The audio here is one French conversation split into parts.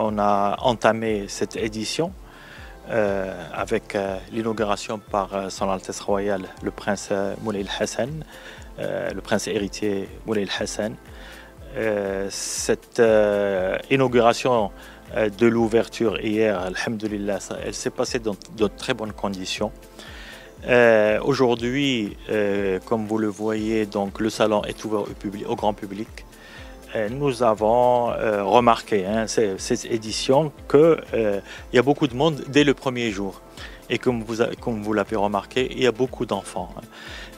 On a entamé cette édition avec l'inauguration par Son Altesse Royale, le prince Moulay El-Hassan, le prince héritier Moulay El-Hassan. Cette inauguration de l'ouverture hier, alhamdoulilah, elle s'est passée dans de très bonnes conditions. Aujourd'hui, comme vous le voyez, donc, le salon est ouvert au grand public. Nous avons remarqué cette édition qu'il y a beaucoup de monde dès le premier jour. Et comme vous l'avez remarqué, il y a beaucoup d'enfants.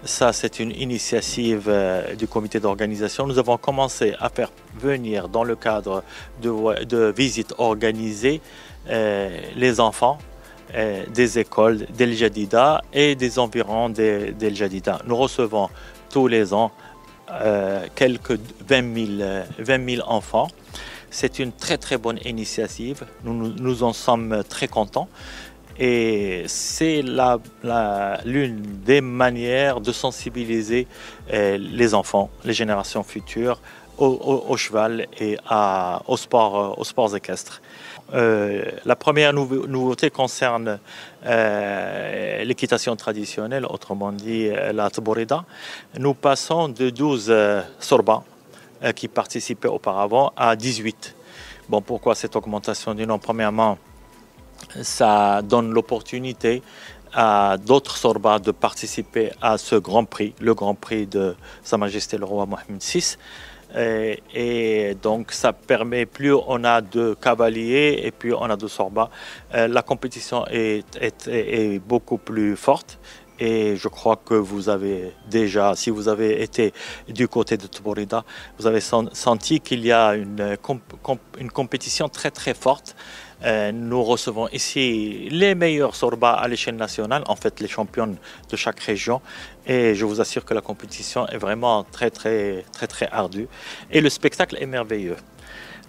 Ça, c'est une initiative du comité d'organisation. Nous avons commencé à faire venir, dans le cadre de visites organisées, les enfants des écoles d'El Jadida et des environs d'El Jadida. Nous recevons tous les ans quelques 20 000 enfants. C'est une très bonne initiative. Nous en sommes très contents. Et c'est l'une des manières de sensibiliser les enfants, les générations futures, au cheval et aux sports équestres. La première nouveauté concerne l'équitation traditionnelle, autrement dit la Tborida. Nous passons de 12 sorbas qui participaient auparavant à 18. Bon, pourquoi cette augmentation du nombre? Premièrement, ça donne l'opportunité à d'autres sorbas de participer à ce grand prix, le grand prix de Sa Majesté le roi Mohammed VI. Et donc ça permet, plus on a de cavaliers et plus on a de sorbas, la compétition est beaucoup plus forte. Et je crois que vous avez déjà, si vous avez été du côté de Tborida, vous avez senti qu'il y a une compétition très forte. Nous recevons ici les meilleurs sorbas à l'échelle nationale, en fait les champions de chaque région. Et je vous assure que la compétition est vraiment très ardue. Et le spectacle est merveilleux.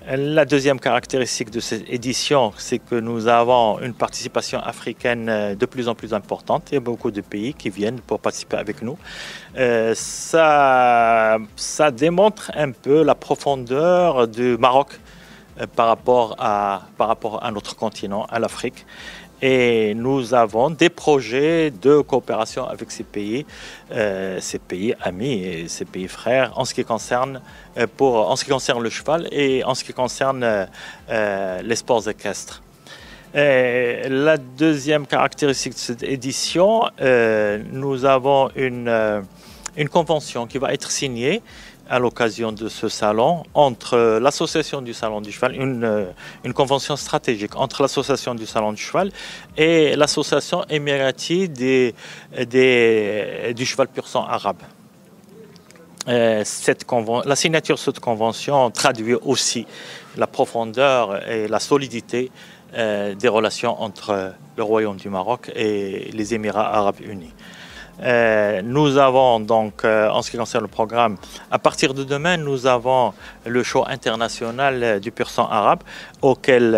La deuxième caractéristique de cette édition, c'est que nous avons une participation africaine de plus en plus importante. Il y a beaucoup de pays qui viennent pour participer avec nous. Ça démontre un peu la profondeur du Maroc par rapport à notre continent, à l'Afrique. Et nous avons des projets de coopération avec ces pays amis et ces pays frères en ce qui concerne le cheval et en ce qui concerne les sports équestres. La deuxième caractéristique de cette édition, nous avons une convention qui va être signée à l'occasion de ce salon entre l'association du salon du cheval, une convention stratégique entre l'association du salon du cheval et l'association émirati du cheval pur sang arabe. La signature de cette convention traduit aussi la profondeur et la solidité des relations entre le Royaume du Maroc et les Émirats arabes unis. Nous avons donc, en ce qui concerne le programme, à partir de demain, nous avons le show international du pur sang arabe auquel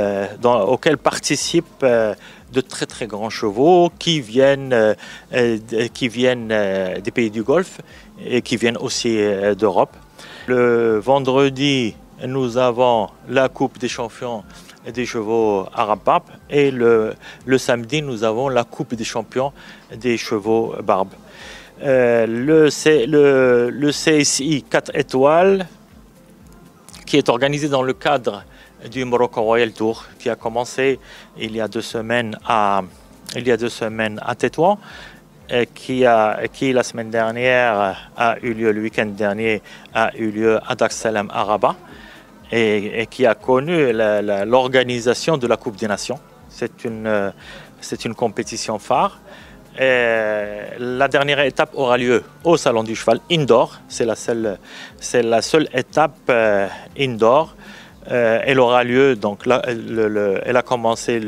participent de très grands chevaux qui viennent des pays du Golfe et qui viennent aussi d'Europe. Le vendredi, nous avons la Coupe des champions des chevaux arabes et le samedi, nous avons la Coupe des champions des chevaux barbes. Le CSI 4 étoiles, qui est organisé dans le cadre du Morocco Royal Tour, qui a commencé il y a 2 semaines à Tétouan, qui la semaine dernière a eu lieu, le week-end dernier, a eu lieu à Dar es Salaam à Rabat. Et qui a connu l'organisation de la Coupe des Nations. C'est une compétition phare La dernière étape aura lieu au Salon du Cheval indoor. C'est la seule étape indoor. Elle aura lieu, donc là, elle va commencer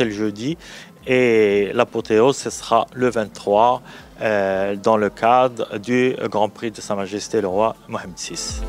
le jeudi et l'apothéose, ce sera le 23 dans le cadre du Grand Prix de Sa Majesté le Roi Mohammed VI.